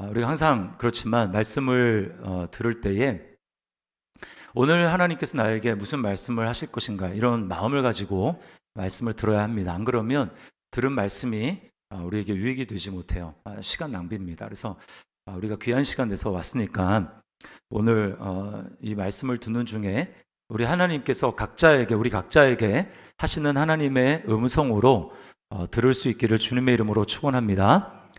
우리가 항상 그렇지만 말씀을 들을 때에 오늘 하나님께서 나에게 무슨 말씀을 하실 것인가 이런 마음을 가지고 말씀을 들어야 합니다. 안 그러면 들은 말씀이 우리에게 유익이 되지 못해요. 시간 낭비입니다. 그래서 우리가 귀한 시간 내서 왔으니까 오늘 이 말씀을 듣는 중에 우리 하나님께서 우리 각자에게 하시는 하나님의 음성으로 들을 수 있기를 주님의 이름으로 축원합니다.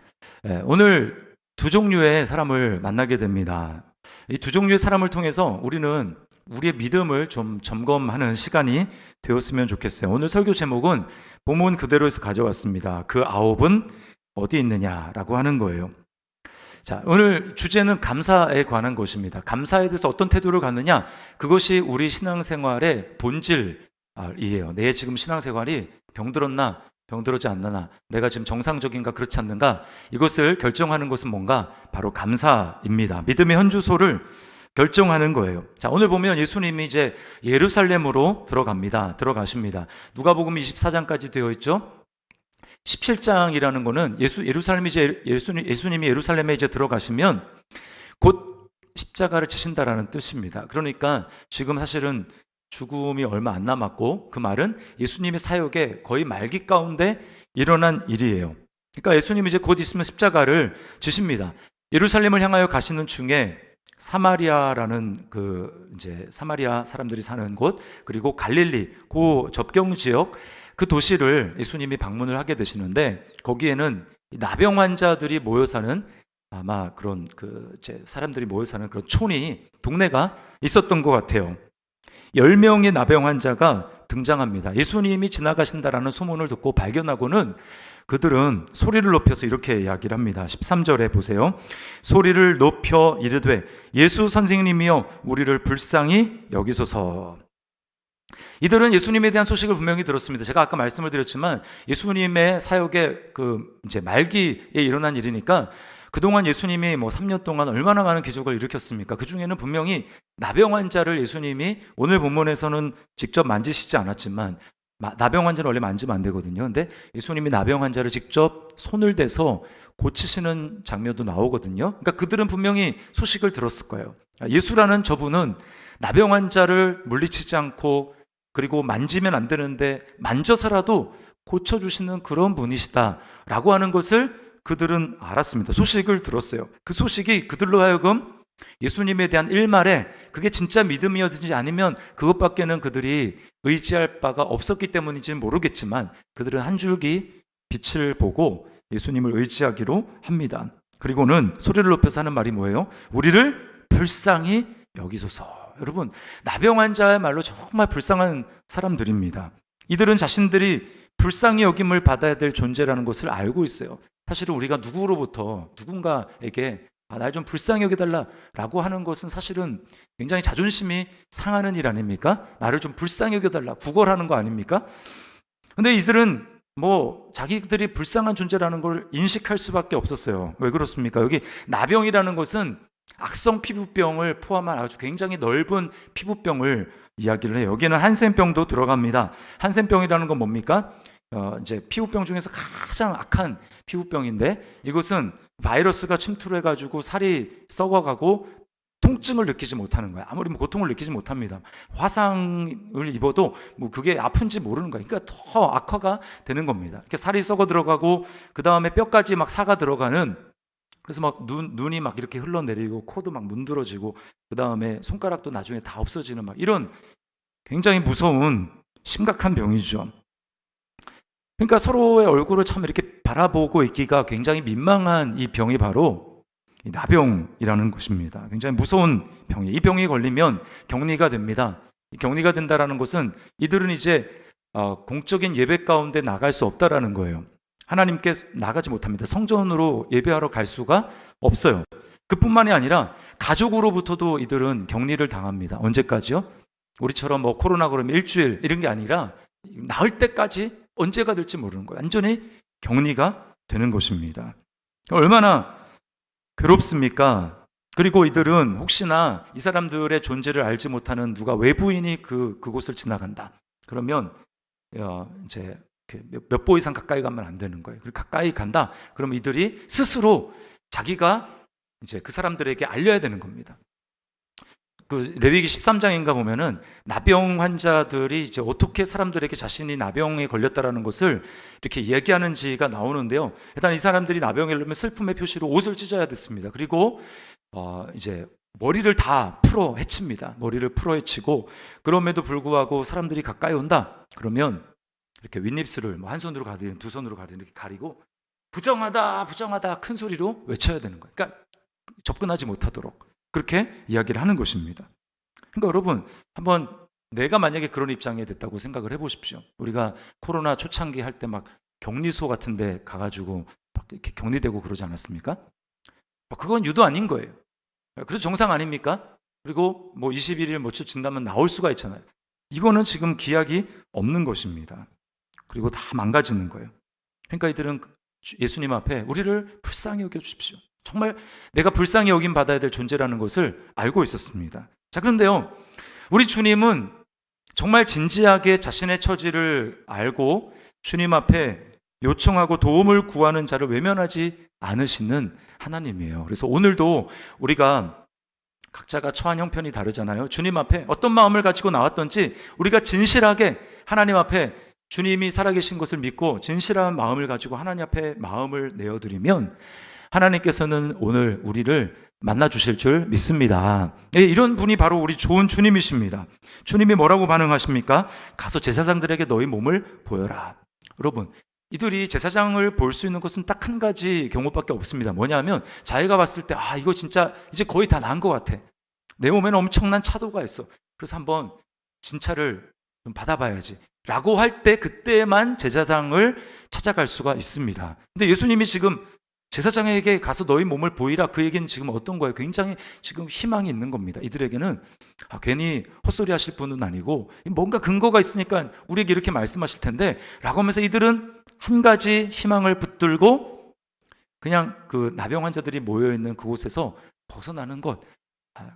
오늘 두 종류의 사람을 만나게 됩니다. 이 두 종류의 사람을 통해서 우리는 우리의 믿음을 좀 점검하는 시간이 되었으면 좋겠어요. 오늘 설교 제목은 본문 그대로에서 가져왔습니다. 그 아홉은 어디 있느냐라고 하는 거예요. 자, 오늘 주제는 감사에 관한 것입니다. 감사에 대해서 어떤 태도를 갖느냐, 그것이 우리 신앙생활의 본질이에요. 내 지금 신앙생활이 병들었나 병들었지 않나, 내가 지금 정상적인가 그렇지 않는가, 이것을 결정하는 것은 뭔가 바로 감사입니다. 믿음의 현주소를 결정하는 거예요. 자, 오늘 보면 예수님이 이제 예루살렘으로 들어가십니다. 누가복음 24장까지 되어 있죠. 17장이라는 거는 예수님이 예루살렘에 이제 들어가시면 곧 십자가를 지신다라는 뜻입니다. 그러니까 지금 사실은 죽음이 얼마 안 남았고, 그 말은 예수님의 사역의 거의 말기 가운데 일어난 일이에요. 그러니까 예수님이 이제 곧 있으면 십자가를 지십니다. 예루살렘을 향하여 가시는 중에 사마리아라는 이제 사마리아 사람들이 사는 곳, 그리고 갈릴리 그 접경 지역, 그 도시를 예수님이 방문을 하게 되시는데, 거기에는 나병 환자들이 모여 사는, 아마 그런 사람들이 모여 사는 그런 동네가 있었던 것 같아요. 10명의 나병 환자가 등장합니다. 예수님이 지나가신다라는 소문을 듣고 발견하고는 그들은 소리를 높여서 이렇게 이야기를 합니다. 13절에 보세요. 소리를 높여 이르되 예수 선생님이여 우리를 불쌍히 여기소서. 이들은 예수님에 대한 소식을 분명히 들었습니다. 제가 아까 말씀을 드렸지만 예수님의 사역의 이제 말기에 일어난 일이니까, 그동안 예수님이 3년 동안 얼마나 많은 기적을 일으켰습니까? 그 중에는 분명히 나병 환자를 예수님이, 오늘 본문에서는 직접 만지시지 않았지만, 나병 환자는 원래 만지면 안 되거든요. 근데 예수님이 나병 환자를 직접 손을 대서 고치시는 장면도 나오거든요. 그러니까 그들은 분명히 소식을 들었을 거예요. 예수라는 저분은 나병 환자를 물리치지 않고, 그리고 만지면 안 되는데 만져서라도 고쳐주시는 그런 분이시다라고 하는 것을 그들은 알았습니다. 소식을 들었어요. 그 소식이 그들로 하여금 예수님에 대한 일말에 그게 진짜 믿음이었든지 아니면 그것밖에는 그들이 의지할 바가 없었기 때문인지는 모르겠지만, 그들은 한 줄기 빛을 보고 예수님을 의지하기로 합니다. 그리고는 소리를 높여서 하는 말이 뭐예요? 우리를 불쌍히 여기소서. 여러분, 나병 환자야말로 정말 불쌍한 사람들입니다. 이들은 자신들이 불쌍히 여김을 받아야 될 존재라는 것을 알고 있어요. 사실은 우리가 누군가에게 날 좀 불쌍히 여겨달라라고 하는 것은 사실은 굉장히 자존심이 상하는 일 아닙니까? 나를 좀 불쌍히 여겨달라, 구걸하는 거 아닙니까? 근데 이들은 자기들이 불쌍한 존재라는 걸 인식할 수밖에 없었어요. 왜 그렇습니까? 여기 나병이라는 것은 악성 피부병을 포함한 아주 굉장히 넓은 피부병을 이야기를 해요. 여기는 한센병도 들어갑니다. 한센병이라는 건 뭡니까? 이제 피부병 중에서 가장 악한 피부병인데, 이것은 바이러스가 침투를 해가지고 살이 썩어가고 통증을 느끼지 못하는 거예요. 아무리 고통을 느끼지 못합니다. 화상을 입어도 그게 아픈지 모르는 거예요. 그러니까 더 악화가 되는 겁니다. 이렇게 살이 썩어 들어가고, 그 다음에 뼈까지 사가 들어가는, 그래서 눈이 이렇게 흘러내리고, 코도 문드러지고, 그 다음에 손가락도 나중에 다 없어지는 이런 굉장히 무서운 심각한 병이죠. 그러니까 서로의 얼굴을 참 이렇게 바라보고 있기가 굉장히 민망한 이 병이 바로 이 나병이라는 것입니다. 굉장히 무서운 병이에요. 이 병이 걸리면 격리가 됩니다. 이 격리가 된다라는 것은 이들은 이제 공적인 예배 가운데 나갈 수 없다라는 거예요. 하나님께 나가지 못합니다. 성전으로 예배하러 갈 수가 없어요. 그뿐만이 아니라 가족으로부터도 이들은 격리를 당합니다. 언제까지요? 우리처럼 코로나 그러면 일주일 이런 게 아니라 나을 때까지, 언제가 될지 모르는 거예요. 완전히 격리가 되는 것입니다. 얼마나 괴롭습니까? 그리고 이들은 혹시나 이 사람들의 존재를 알지 못하는 누가 외부인이 그곳을 지나간다, 그러면 이제 몇 보 이상 가까이 가면 안 되는 거예요. 가까이 간다 그러면 이들이 스스로 자기가 이제 그 사람들에게 알려야 되는 겁니다. 그 레위기 13장인가 보면은 나병 환자들이 이제 어떻게 사람들에게 자신이 나병에 걸렸다라는 것을 이렇게 얘기하는지가 나오는데요. 일단 이 사람들이 나병에 걸리면 슬픔의 표시로 옷을 찢어야 됐습니다. 그리고 이제 머리를 다 풀어 헤칩니다. 머리를 풀어 헤치고, 그럼에도 불구하고 사람들이 가까이 온다 그러면 이렇게 윗입술을 한 손으로 가리든 두 손으로 가리든 이렇게 가리고 부정하다 부정하다 큰 소리로 외쳐야 되는 거예요. 그러니까 접근하지 못하도록 그렇게 이야기를 하는 것입니다. 그러니까 여러분, 한번 내가 만약에 그런 입장에 됐다고 생각을 해보십시오. 우리가 코로나 초창기 할 때 막 격리소 같은 데 가가지고 막 이렇게 격리되고 그러지 않았습니까? 그건 유도 아닌 거예요. 그래서 정상 아닙니까? 그리고 뭐 21일 뭐치 진다면 나올 수가 있잖아요. 이거는 지금 기약이 없는 것입니다. 그리고 다 망가지는 거예요. 그러니까 이들은 예수님 앞에 우리를 불쌍히 여겨주십시오. 정말 내가 불쌍히 여김 받아야 될 존재라는 것을 알고 있었습니다. 자, 그런데요, 우리 주님은 정말 진지하게 자신의 처지를 알고 주님 앞에 요청하고 도움을 구하는 자를 외면하지 않으시는 하나님이에요. 그래서 오늘도 우리가 각자가 처한 형편이 다르잖아요. 주님 앞에 어떤 마음을 가지고 나왔던지 우리가 진실하게 하나님 앞에 주님이 살아계신 것을 믿고 진실한 마음을 가지고 하나님 앞에 마음을 내어드리면 하나님께서는 오늘 우리를 만나 주실 줄 믿습니다. 이런 분이 바로 우리 좋은 주님이십니다. 주님이 뭐라고 반응하십니까? 가서 제사장들에게 너희 몸을 보여라. 여러분, 이들이 제사장을 볼 수 있는 것은 딱 한 가지 경우밖에 없습니다. 뭐냐면 자기가 봤을 때 이거 진짜 이제 거의 다 난 것 같아. 내 몸에는 엄청난 차도가 있어. 그래서 한번 진찰을 좀 받아봐야지 라고 할 때 그때만 제사장을 찾아갈 수가 있습니다. 근데 예수님이 지금 제사장에게 가서 너희 몸을 보이라, 그 얘기는 지금 어떤 거예요? 굉장히 지금 희망이 있는 겁니다. 이들에게는 괜히 헛소리 하실 분은 아니고 뭔가 근거가 있으니까 우리에게 이렇게 말씀하실 텐데 라고 하면서 이들은 한 가지 희망을 붙들고 그냥 그 나병 환자들이 모여있는 그곳에서 벗어나는 것,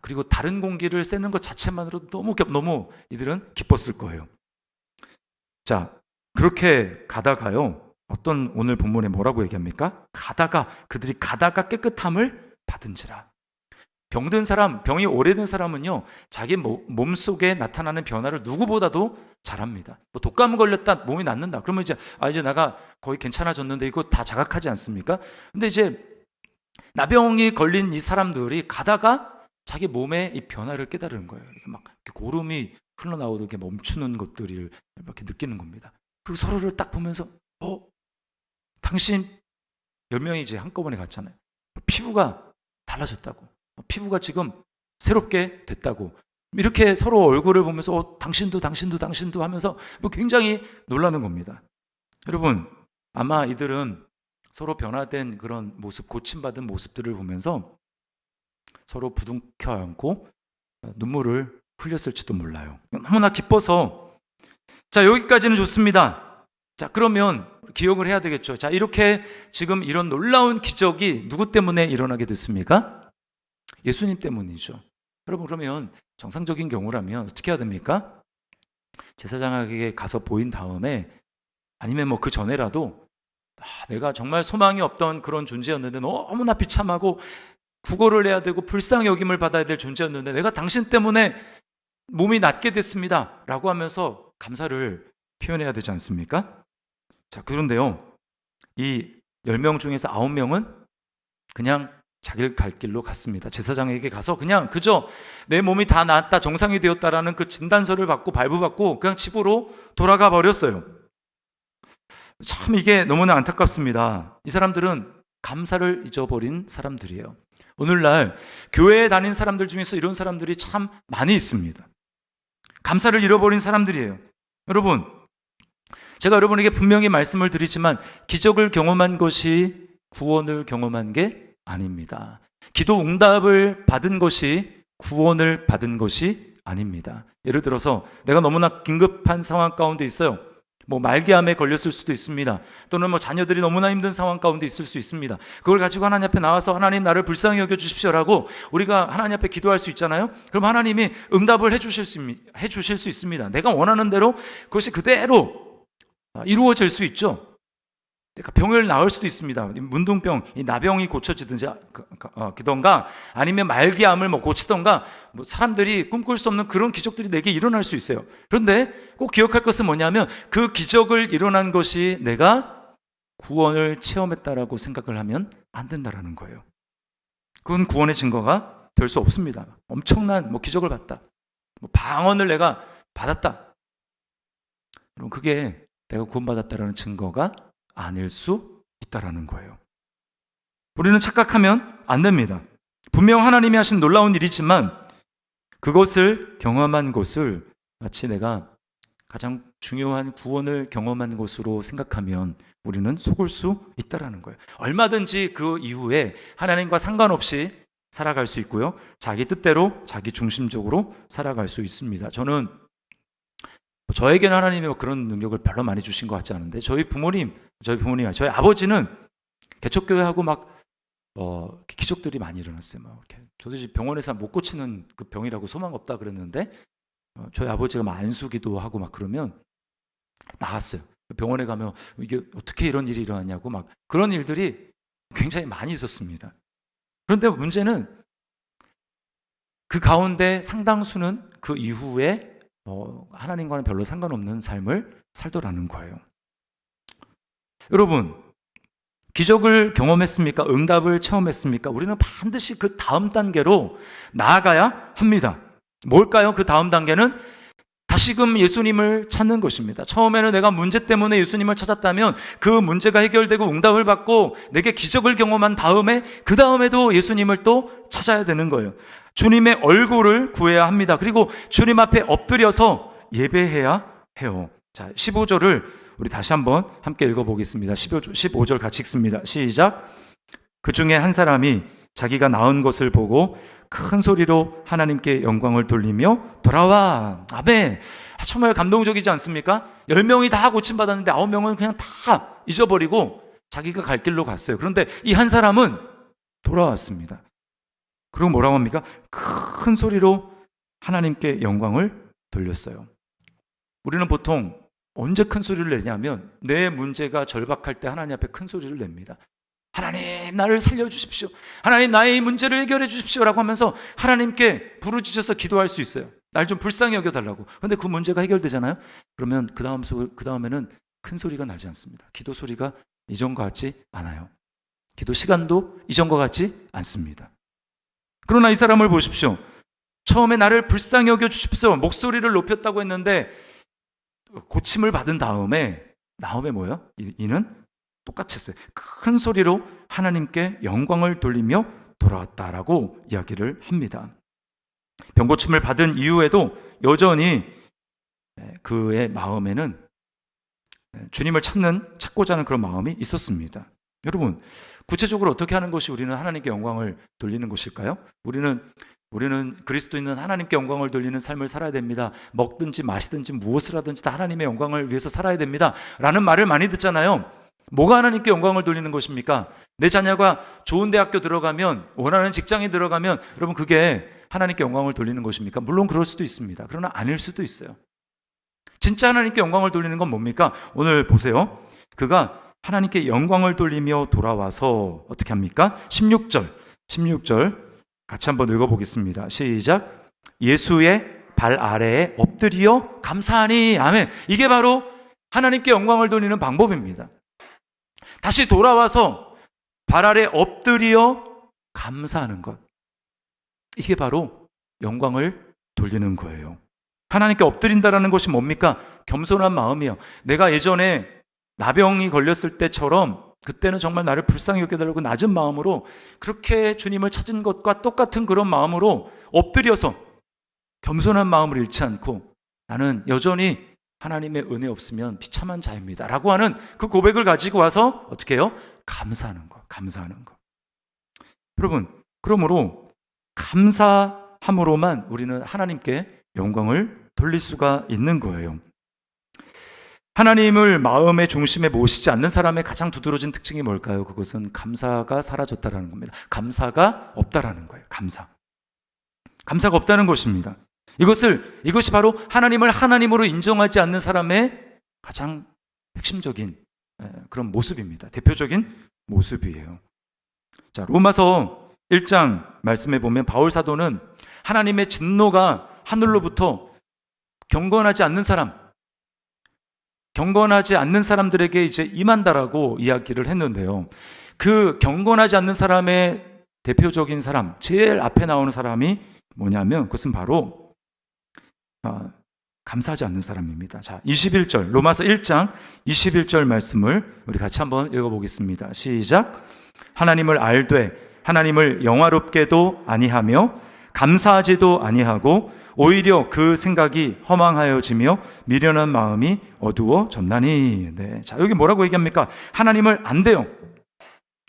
그리고 다른 공기를 쐬는 것 자체만으로도 너무 이들은 기뻤을 거예요. 자, 그렇게 가다가요, 어떤 오늘 본문에 뭐라고 얘기합니까? 그들이 가다가 깨끗함을 받은지라. 병든 사람, 병이 오래된 사람은요, 자기 몸 속에 나타나는 변화를 누구보다도 잘합니다. 뭐 독감 걸렸다, 몸이 낫는다. 그러면 이제 내가 거의 괜찮아졌는데 이거 다 자각하지 않습니까? 근데 이제 나병이 걸린 이 사람들이 가다가 자기 몸의 이 변화를 깨달은 거예요. 막 고름이 흘러나오게 멈추는 것들을 이렇게 느끼는 겁니다. 그리고 서로를 딱 보면서 당신 10명이 이제 한꺼번에 갔잖아요. 피부가 달라졌다고. 피부가 지금 새롭게 됐다고. 이렇게 서로 얼굴을 보면서 당신도 하면서 굉장히 놀라는 겁니다. 여러분, 아마 이들은 서로 변화된 그런 모습, 고침받은 모습들을 보면서 서로 부둥켜 안고 눈물을 흘렸을지도 몰라요. 너무나 기뻐서. 자, 여기까지는 좋습니다. 자, 그러면 기억을 해야 되겠죠. 자, 이렇게 지금 이런 놀라운 기적이 누구 때문에 일어나게 됐습니까? 예수님 때문이죠. 여러분, 그러면 정상적인 경우라면 어떻게 해야 됩니까? 제사장에게 가서 보인 다음에, 아니면 뭐 그 전에라도 내가 정말 소망이 없던 그런 존재였는데 너무나 비참하고 구걸을 해야 되고 불쌍히 여김을 받아야 될 존재였는데 내가 당신 때문에 몸이 낫게 됐습니다 라고 하면서 감사를 표현해야 되지 않습니까? 자, 그런데요, 이 10명 중에서 9명은 그냥 자기 갈 길로 갔습니다. 제사장에게 가서 그냥 그저 내 몸이 다 나았다, 정상이 되었다라는 그 진단서를 받고 발부받고 그냥 집으로 돌아가 버렸어요. 참 이게 너무나 안타깝습니다. 이 사람들은 감사를 잊어버린 사람들이에요. 오늘날 교회에 다닌 사람들 중에서 이런 사람들이 참 많이 있습니다. 감사를 잃어버린 사람들이에요. 여러분, 제가 여러분에게 분명히 말씀을 드리지만 기적을 경험한 것이 구원을 경험한 게 아닙니다. 기도 응답을 받은 것이 구원을 받은 것이 아닙니다. 예를 들어서 내가 너무나 긴급한 상황 가운데 있어요. 뭐 말기암에 걸렸을 수도 있습니다. 또는 뭐 자녀들이 너무나 힘든 상황 가운데 있을 수 있습니다. 그걸 가지고 하나님 앞에 나와서 하나님 나를 불쌍히 여겨 주십시오라고 우리가 하나님 앞에 기도할 수 있잖아요. 그럼 하나님이 응답을 해주실 수 있습니다. 내가 원하는 대로 그것이 그대로 이루어질 수 있죠. 그러니까 병을 나을 수도 있습니다. 문둥병, 이 나병이 고쳐지든가 아니면 말기암을 뭐 고치던가 뭐 사람들이 꿈꿀 수 없는 그런 기적들이 내게 일어날 수 있어요. 그런데 꼭 기억할 것은 뭐냐면 그 기적을 일어난 것이 내가 구원을 체험했다라고 생각을 하면 안 된다라는 거예요. 그건 구원의 증거가 될 수 없습니다. 엄청난 뭐 기적을 봤다, 뭐 방언을 내가 받았다, 그럼 그게 내가 구원받았다라는 증거가 아닐 수 있다라는 거예요. 우리는 착각하면 안 됩니다. 분명 하나님이 하신 놀라운 일이지만 그것을 경험한 것을 마치 내가 가장 중요한 구원을 경험한 것으로 생각하면 우리는 속을 수 있다라는 거예요. 얼마든지 그 이후에 하나님과 상관없이 살아갈 수 있고요, 자기 뜻대로 자기 중심적으로 살아갈 수 있습니다. 저는 저에게는 하나님이 그런 능력을 별로 많이 주신 것 같지 않은데 저희 아버지는 개척교회하고 막 기적들이 많이 일어났어요. 막 이렇게 도대체 병원에서 못 고치는 그 병이라고 소망 없다 그랬는데 저희 아버지가 막 안수기도 하고 막 그러면 나았어요. 병원에 가면 이게 어떻게 이런 일이 일어났냐고 막 그런 일들이 굉장히 많이 있었습니다. 그런데 문제는 그 가운데 상당수는 그 이후에 하나님과는 별로 상관없는 삶을 살더라는 거예요. 여러분, 기적을 경험했습니까? 응답을 체험했습니까? 우리는 반드시 그 다음 단계로 나아가야 합니다. 뭘까요? 그 다음 단계는 다시금 예수님을 찾는 것입니다. 처음에는 내가 문제 때문에 예수님을 찾았다면 그 문제가 해결되고 응답을 받고 내게 기적을 경험한 다음에 그 다음에도 예수님을 또 찾아야 되는 거예요. 주님의 얼굴을 구해야 합니다. 그리고 주님 앞에 엎드려서 예배해야 해요. 자, 15절을 우리 다시 한번 함께 읽어보겠습니다. 15절 같이 읽습니다. 시작. 그 중에 한 사람이 자기가 낳은 것을 보고 큰 소리로 하나님께 영광을 돌리며 돌아와. 아멘. 정말 감동적이지 않습니까? 10명이 다 고침받았는데 9명은 그냥 다 잊어버리고 자기가 갈 길로 갔어요. 그런데 이 한 사람은 돌아왔습니다. 그리고 뭐라고 합니까? 큰 소리로 하나님께 영광을 돌렸어요. 우리는 보통 언제 큰 소리를 내냐면 내 문제가 절박할 때 하나님 앞에 큰 소리를 냅니다. 하나님, 나를 살려주십시오. 하나님, 나의 이 문제를 해결해 주십시오 라고 하면서 하나님께 부르짖어서 기도할 수 있어요. 날 좀 불쌍히 여겨달라고. 그런데 그 문제가 해결되잖아요. 그러면 그 다음에는 큰 소리가 나지 않습니다. 기도 소리가 이전과 같지 않아요. 기도 시간도 이전과 같지 않습니다. 그러나 이 사람을 보십시오. 처음에 나를 불쌍히 여겨주십시오, 목소리를 높였다고 했는데 고침을 받은 다음에 뭐예요? 이는 똑같이 했어요. 큰 소리로 하나님께 영광을 돌리며 돌아왔다라고 이야기를 합니다. 병고침을 받은 이후에도 여전히 그의 마음에는 주님을 찾고자 하는 그런 마음이 있었습니다. 여러분, 구체적으로 어떻게 하는 것이 우리는 하나님께 영광을 돌리는 것일까요? 우리는 그리스도인은 하나님께 영광을 돌리는 삶을 살아야 됩니다. 먹든지 마시든지 무엇을 하든지 다 하나님의 영광을 위해서 살아야 됩니다 라는 말을 많이 듣잖아요. 뭐가 하나님께 영광을 돌리는 것입니까? 내 자녀가 좋은 대학교 들어가면, 원하는 직장에 들어가면 여러분 그게 하나님께 영광을 돌리는 것입니까? 물론 그럴 수도 있습니다. 그러나 아닐 수도 있어요. 진짜 하나님께 영광을 돌리는 건 뭡니까? 오늘 보세요. 그가 하나님께 영광을 돌리며 돌아와서 어떻게 합니까? 16절 같이 한번 읽어보겠습니다. 시작. 예수의 발 아래에 엎드려 감사하니. 아멘. 이게 바로 하나님께 영광을 돌리는 방법입니다. 다시 돌아와서 발 아래 엎드려 감사하는 것. 이게 바로 영광을 돌리는 거예요. 하나님께 엎드린다라는 것이 뭡니까? 겸손한 마음이에요. 내가 예전에 나병이 걸렸을 때처럼 그때는 정말 나를 불쌍히 여겨달라고 낮은 마음으로 그렇게 주님을 찾은 것과 똑같은 그런 마음으로 엎드려서 겸손한 마음을 잃지 않고 나는 여전히 하나님의 은혜 없으면 비참한 자입니다 라고 하는 그 고백을 가지고 와서 어떻게 해요? 감사하는 거. 여러분, 그러므로 감사함으로만 우리는 하나님께 영광을 돌릴 수가 있는 거예요. 하나님을 마음의 중심에 모시지 않는 사람의 가장 두드러진 특징이 뭘까요? 그것은 감사가 사라졌다라는 겁니다. 감사가 없다라는 거예요. 감사가 없다는 것입니다. 이것이 바로 하나님을 하나님으로 인정하지 않는 사람의 가장 핵심적인 그런 모습입니다. 대표적인 모습이에요. 자, 로마서 1장 말씀해 보면 바울 사도는 하나님의 진노가 하늘로부터 경건하지 않는 사람들에게 이제 임한다라고 이야기를 했는데요. 그 경건하지 않는 사람의 대표적인 사람, 제일 앞에 나오는 사람이 뭐냐면 그것은 바로 감사하지 않는 사람입니다. 자, 21절, 로마서 1장 21절 말씀을 우리 같이 한번 읽어보겠습니다. 시작. 하나님을 알되 하나님을 영화롭게도 아니하며 감사하지도 아니하고 오히려 그 생각이 허망하여지며 미련한 마음이 어두워졌나니. 네. 자, 여기 뭐라고 얘기합니까? 하나님을 안대요.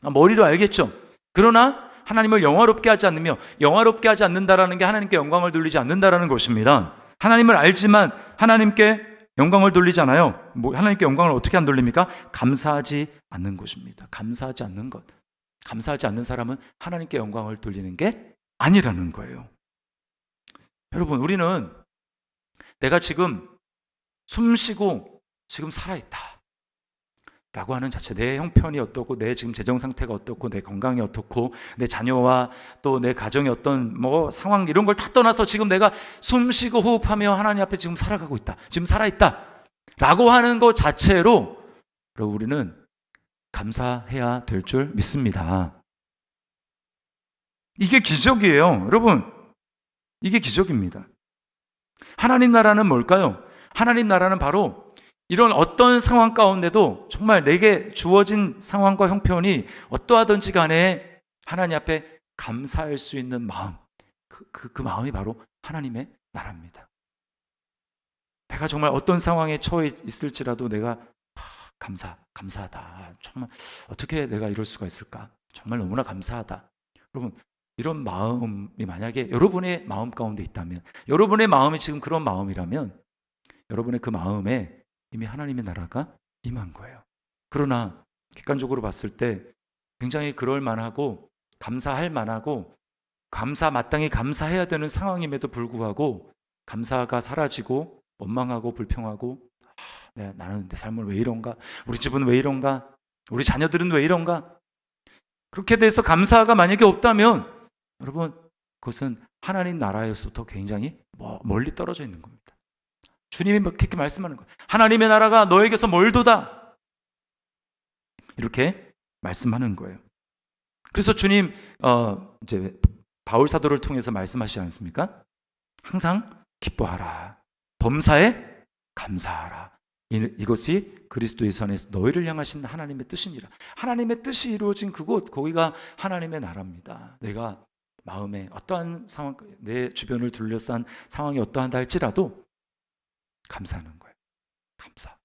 머리로 알겠죠? 그러나 하나님을 영화롭게 하지 않으며, 영화롭게 하지 않는다라는 게 하나님께 영광을 돌리지 않는다라는 것입니다. 하나님을 알지만 하나님께 영광을 돌리잖아요. 하나님께 영광을 어떻게 안 돌립니까? 감사하지 않는 것입니다. 감사하지 않는 것. 감사하지 않는 사람은 하나님께 영광을 돌리는 게 아니라는 거예요. 여러분, 우리는 내가 지금 숨 쉬고 지금 살아있다 라고 하는 자체, 내 형편이 어떻고 내 지금 재정 상태가 어떻고 내 건강이 어떻고 내 자녀와 또 내 가정의 어떤 상황 이런 걸 다 떠나서 지금 내가 숨 쉬고 호흡하며 하나님 앞에 지금 살아가고 있다, 지금 살아있다 라고 하는 것 자체로 우리는 감사해야 될 줄 믿습니다. 이게 기적이에요. 여러분, 이게 기적입니다. 하나님 나라는 뭘까요? 하나님 나라는 바로 이런 어떤 상황 가운데도 정말 내게 주어진 상황과 형편이 어떠하든지 간에 하나님 앞에 감사할 수 있는 마음, 그 마음이 바로 하나님의 나라입니다. 내가 정말 어떤 상황에 처해 있을지라도 내가 감사하다. 정말 어떻게 내가 이럴 수가 있을까? 정말 너무나 감사하다. 여러분, 이런 마음이 만약에 여러분의 마음 가운데 있다면, 여러분의 마음이 지금 그런 마음이라면 여러분의 그 마음에 이미 하나님의 나라가 임한 거예요. 그러나 객관적으로 봤을 때 굉장히 그럴 만하고 감사할 만하고 마땅히 감사해야 되는 상황임에도 불구하고 감사가 사라지고 원망하고 불평하고 나는 내 삶은 왜 이런가? 우리 집은 왜 이런가? 우리 자녀들은 왜 이런가? 그렇게 돼서 감사가 만약에 없다면 여러분, 그것은 하나님 나라에서부터 굉장히 멀리 떨어져 있는 겁니다. 주님이 그렇게 말씀하는 거예요. 하나님의 나라가 너에게서 멀도다. 이렇게 말씀하는 거예요. 그래서 주님 이제 바울 사도를 통해서 말씀하시지 않습니까? 항상 기뻐하라. 범사에 감사하라. 이것이 그리스도의 안에서 너희를 향하신 하나님의 뜻이니라. 하나님의 뜻이 이루어진 그곳, 거기가 하나님의 나라입니다. 내가 마음에 어떠한 상황, 내 주변을 둘러싼 상황이 어떠한다 할지라도 감사하는 거예요. 감사.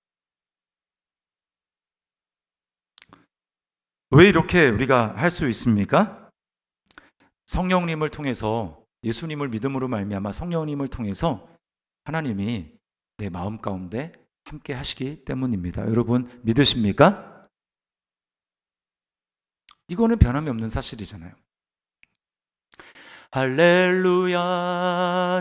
왜 이렇게 우리가 할 수 있습니까? 성령님을 통해서, 예수님을 믿음으로 말미암아 성령님을 통해서 하나님이 내 마음 가운데 함께 하시기 때문입니다. 여러분 믿으십니까? 이거는 변함이 없는 사실이잖아요. 할렐루야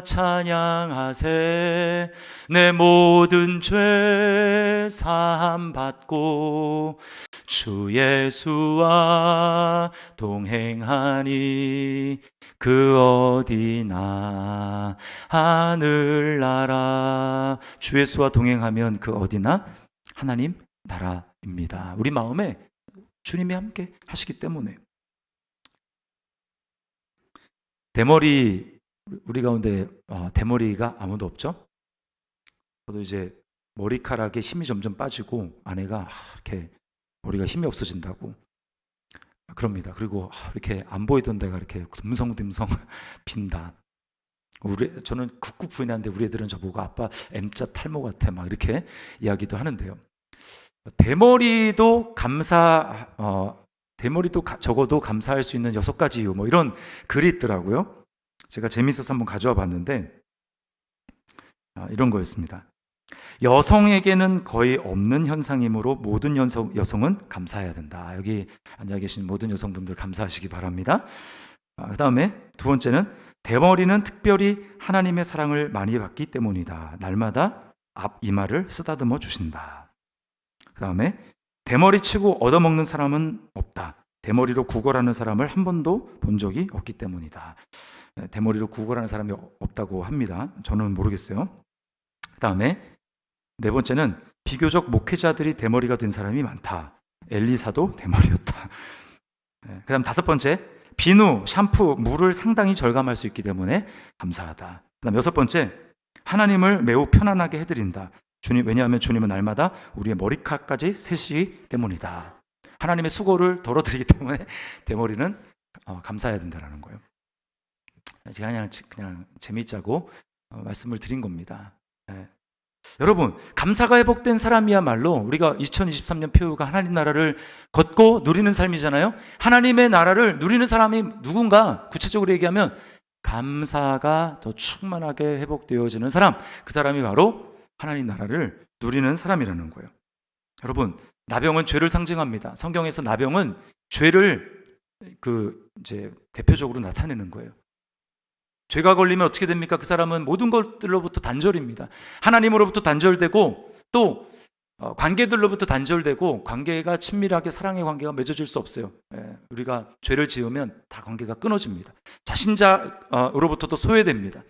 찬양하세. 내 모든 죄 사함 받고 주 예수와 동행하니 그 어디나 하늘나라. 주 예수와 동행하면 그 어디나 하나님 나라입니다. 우리 마음에 주님이 함께 하시기 때문에. 대머리, 우리 가운데 대머리가 아무도 없죠? 저도 이제 머리카락에 힘이 점점 빠지고 아내가 이렇게 머리가 힘이 없어진다고 그럽니다. 그리고 이렇게 안 보이던 데가 이렇게 듬성듬성 빈다. 저는 극구 부인하는데 우리 애들은 저보고 아빠 M자 탈모 같아 막 이렇게 이야기도 하는데요. 대머리도 적어도 감사할 수 있는 6가지 이유 이런 글이 있더라고요. 제가 재밌어서 한번 가져와 봤는데 이런 거였습니다. 여성에게는 거의 없는 현상이므로 모든 여성은 감사해야 된다. 여기 앉아 계신 모든 여성분들 감사하시기 바랍니다. 그 다음에 두 번째는 대머리는 특별히 하나님의 사랑을 많이 받기 때문이다. 날마다 앞 이마를 쓰다듬어 주신다. 그 다음에 대머리 치고 얻어먹는 사람은 없다. 대머리로 구걸하는 사람을 한 번도 본 적이 없기 때문이다. 대머리로 구걸하는 사람이 없다고 합니다. 저는 모르겠어요. 그 다음에 네 번째는 비교적 목회자들이 대머리가 된 사람이 많다. 엘리사도 대머리였다. 그 다음 다섯 번째, 비누, 샴푸, 물을 상당히 절감할 수 있기 때문에 감사하다. 그 다음 여섯 번째, 하나님을 매우 편안하게 해드린다. 왜냐하면 주님은 날마다 우리의 머리카락까지 세시기 때문이다. 하나님의 수고를 덜어드리기 때문에 대머리는 감사해야 된다는 거예요. 제가 그냥 재미있자고 말씀을 드린 겁니다. 여러분, 감사가 회복된 사람이야말로 우리가 2023년 표유가 하나님 나라를 걷고 누리는 삶이잖아요. 하나님의 나라를 누리는 사람이 누군가, 구체적으로 얘기하면 감사가 더 충만하게 회복되어지는 사람, 그 사람이 바로 하나님 나라를 누리는 사람이라는 거예요. 여러분, 나병은 죄를 상징합니다. 성경에서 나병은 죄를 이제 대표적으로 나타내는 거예요. 죄가 걸리면 어떻게 됩니까? 그 사람은 모든 것들로부터 단절입니다. 하나님으로부터 단절되고 또 관계들로부터 단절되고, 관계가 친밀하게 사랑의 관계가 맺어질 수 없어요. 우리가 죄를 지으면 다 관계가 끊어집니다. 자신자로부터도 소외됩니다.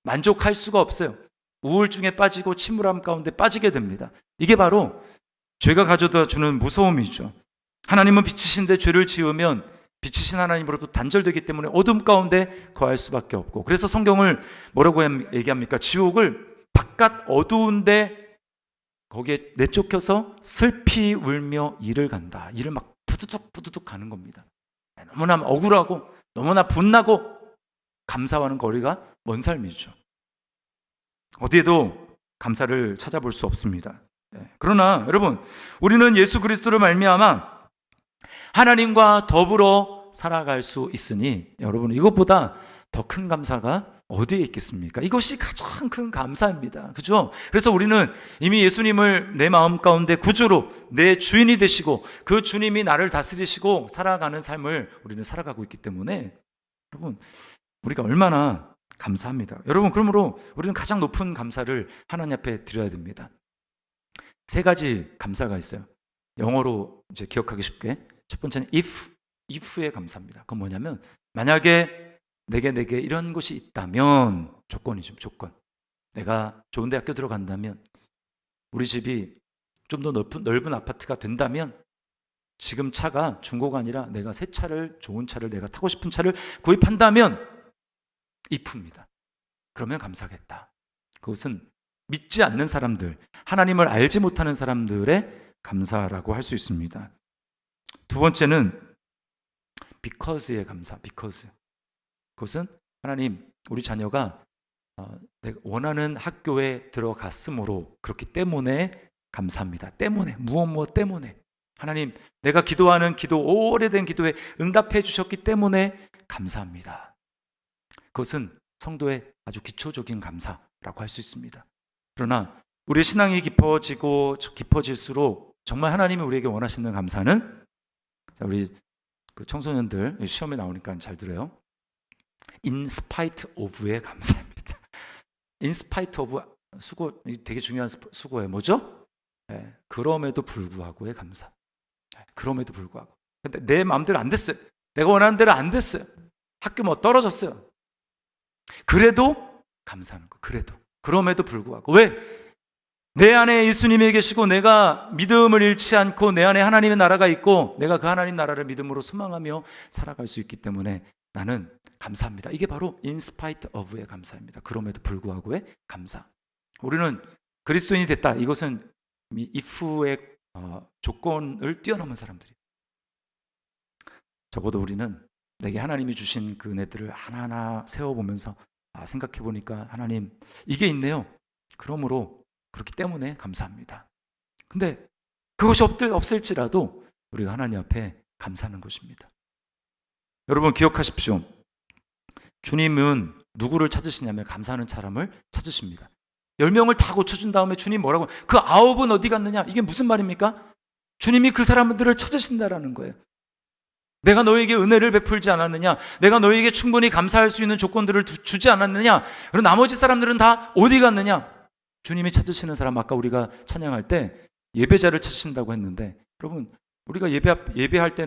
만족할 수가 없어요. 우울증에 빠지고 침울함 가운데 빠지게 됩니다. 이게 바로 죄가 가져다 주는 무서움이죠. 하나님은 빛이신데 죄를 지으면 빛이신 하나님으로부터 단절되기 때문에 어둠 가운데 거할 수밖에 없고, 그래서 성경을 뭐라고 얘기합니까? 지옥을 바깥 어두운데 거기에 내쫓겨서 슬피 울며 이를 간다. 이를 막 푸드득 가는 겁니다. 너무나 억울하고 너무나 분나고 감사와는 거리가 먼 삶이죠. 어디에도 감사를 찾아볼 수 없습니다. 그러나 여러분, 우리는 예수 그리스도를 말미암아 하나님과 더불어 살아갈 수 있으니, 여러분, 이것보다 더 큰 감사가 어디에 있겠습니까? 이것이 가장 큰 감사입니다. 그죠? 그래서 우리는 이미 예수님을 내 마음 가운데 구주로 내 주인이 되시고 그 주님이 나를 다스리시고 살아가는 삶을 우리는 살아가고 있기 때문에, 여러분, 우리가 얼마나 감사합니다. 여러분, 그러므로 우리는 가장 높은 감사를 하나님 앞에 드려야 됩니다. 세 가지 감사가 있어요. 영어로 이제 기억하기 쉽게, 첫 번째는 if의 감사입니다. 그건 뭐냐면, 만약에 내게 이런 것이 있다면, 조건이죠, 조건. 내가 좋은 대학교 들어간다면, 우리 집이 좀 더 넓은 아파트가 된다면, 지금 차가 중고가 아니라 내가 새 차를, 좋은 차를, 내가 타고 싶은 차를 구입한다면 if입니다. 그러면 감사하겠다. 그것은 믿지 않는 사람들, 하나님을 알지 못하는 사람들의 감사라고 할 수 있습니다. 두 번째는 because의 감사. because. 그것은 하나님, 우리 자녀가 내가 원하는 학교에 들어갔으므로, 그렇기 때문에 감사합니다. 때문에, 무엇 때문에. 하나님, 내가 기도하는 기도, 오래된 기도에 응답해 주셨기 때문에 감사합니다. 그것은 성도의 아주 기초적인 감사라고 할 수 있습니다. 그러나 우리의 신앙이 깊어질수록 정말 하나님이 우리에게 원하시는 감사는, 자, 우리 그 청소년들 시험에 나오니까 잘 들어요. In spite of의 감사입니다. In spite of, 수고, 되게 중요한 수고예요. 뭐죠? 그럼에도 불구하고의 감사. 그럼에도 불구하고. 근데 내 마음대로 안 됐어요. 내가 원하는 대로 안 됐어요. 학교 뭐 떨어졌어요. 그래도 감사하는 거. 그럼에도 불구하고. 왜? 내 안에 예수님이 계시고 내가 믿음을 잃지 않고 내 안에 하나님의 나라가 있고 내가 그 하나님 나라를 믿음으로 소망하며 살아갈 수 있기 때문에 나는 감사합니다. 이게 바로 in spite of의 감사입니다. 그럼에도 불구하고의 감사. 우리는 그리스도인이 됐다. 이것은 if의 조건을 뛰어넘은 사람들이에요. 적어도 우리는 내게 하나님이 주신 그 은혜들을 하나하나 세워보면서 생각해보니까 하나님, 이게 있네요. 그러므로 그렇기 때문에 감사합니다. 근데 그것이 없을지라도 우리가 하나님 앞에 감사하는 것입니다. 여러분, 기억하십시오. 주님은 누구를 찾으시냐면 감사하는 사람을 찾으십니다. 10명을 다 고쳐준 다음에 주님 뭐라고? 그 9은 어디 갔느냐? 이게 무슨 말입니까? 주님이 그 사람들을 찾으신다라는 거예요. 내가 너에게 은혜를 베풀지 않았느냐? 내가 너에게 충분히 감사할 수 있는 조건들을 주지 않았느냐? 그리고 나머지 사람들은 다 어디 갔느냐? 주님이 찾으시는 사람, 아까 우리가 찬양할 때 예배자를 찾으신다고 했는데 여러분, 우리가 예배할 때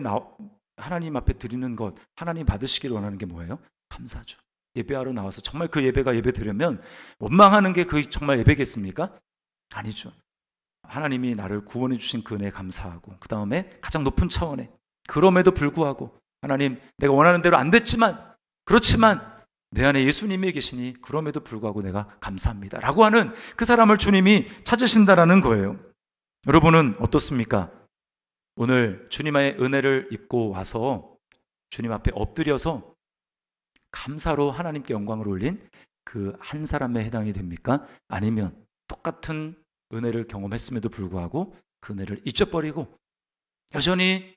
하나님 앞에 드리는 것, 하나님 받으시기를 원하는 게 뭐예요? 감사죠. 예배하러 나와서 정말 그 예배가 예배 드리면 원망하는 게 그 정말 예배겠습니까? 아니죠. 하나님이 나를 구원해 주신 그 은혜에 감사하고, 그 다음에 가장 높은 차원에, 그럼에도 불구하고 하나님, 내가 원하는 대로 안 됐지만, 그렇지만 내 안에 예수님이 계시니 그럼에도 불구하고 내가 감사합니다 라고 하는 그 사람을 주님이 찾으신다라는 거예요. 여러분은 어떻습니까? 오늘 주님의 은혜를 입고 와서 주님 앞에 엎드려서 감사로 하나님께 영광을 올린 그 한 사람에 해당이 됩니까? 아니면 똑같은 은혜를 경험했음에도 불구하고 그 은혜를 잊어버리고 여전히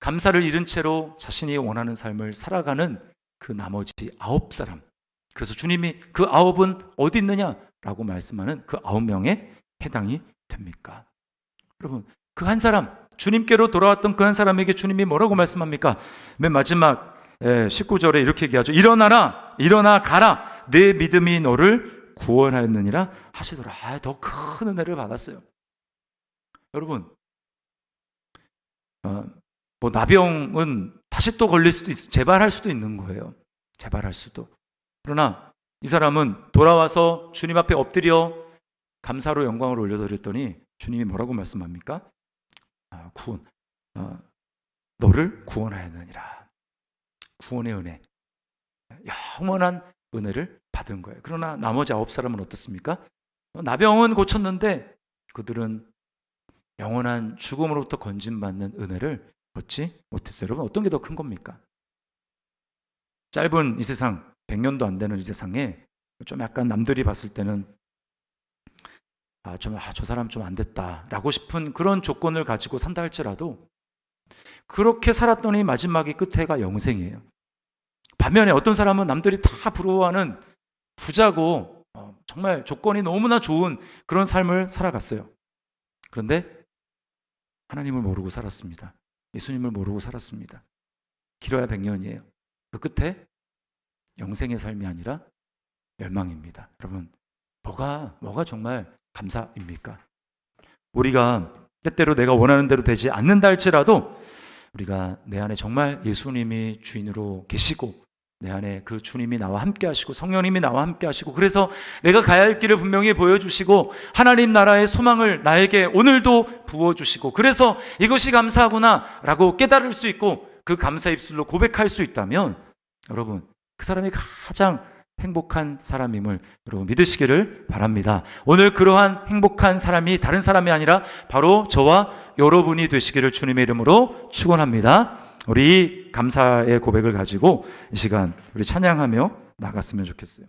감사를 잃은 채로 자신이 원하는 삶을 살아가는 그 나머지 9사람. 그래서 주님이 그 9은 어디 있느냐라고 말씀하는 그 9명에 해당이 됩니까? 여러분, 그 한 사람, 주님께로 돌아왔던 그 한 사람에게 주님이 뭐라고 말씀합니까? 맨 마지막 19절에 이렇게 얘기하죠. 일어나 가라. 내 믿음이 너를 구원하였느니라 하시더라. 더 큰 은혜를 받았어요. 여러분, 뭐 나병은 다시 또 걸릴 수도 재발할 수도 있는 거예요. 재발할 수도. 그러나 이 사람은 돌아와서 주님 앞에 엎드려 감사로 영광을 올려드렸더니 주님이 뭐라고 말씀합니까? 너를 구원하였느니라. 구원의 은혜, 영원한 은혜를 받은 거예요. 그러나 나머지 9사람은 어떻습니까? 나병은 고쳤는데 그들은 영원한 죽음으로부터 건진받는 은혜를 얻지 못했어요. 여러분, 어떤 게 더 큰 겁니까? 짧은 이 세상, 100년도 안 되는 이 세상에 좀 약간 남들이 봤을 때는 저 사람 좀 안 됐다라고 싶은 그런 조건을 가지고 산다 할지라도 그렇게 살았더니 마지막에 끝에가 영생이에요. 반면에 어떤 사람은 남들이 다 부러워하는 부자고 정말 조건이 너무나 좋은 그런 삶을 살아갔어요. 그런데 하나님을 모르고 살았습니다. 예수님을 모르고 살았습니다. 길어야 100년이에요. 그 끝에 영생의 삶이 아니라 멸망입니다. 여러분, 뭐가 정말 감사입니까? 우리가 때때로 내가 원하는 대로 되지 않는다 할지라도 우리가 내 안에 정말 예수님이 주인으로 계시고 내 안에 그 주님이 나와 함께 하시고 성령님이 나와 함께 하시고 그래서 내가 가야 할 길을 분명히 보여주시고 하나님 나라의 소망을 나에게 오늘도 부어주시고 그래서 이것이 감사하구나 라고 깨달을 수 있고 그 감사 입술로 고백할 수 있다면 여러분, 그 사람이 가장 행복한 사람임을 여러분 믿으시기를 바랍니다. 오늘 그러한 행복한 사람이 다른 사람이 아니라 바로 저와 여러분이 되시기를 주님의 이름으로 축원합니다. 우리 감사의 고백을 가지고 이 시간 우리 찬양하며 나갔으면 좋겠어요.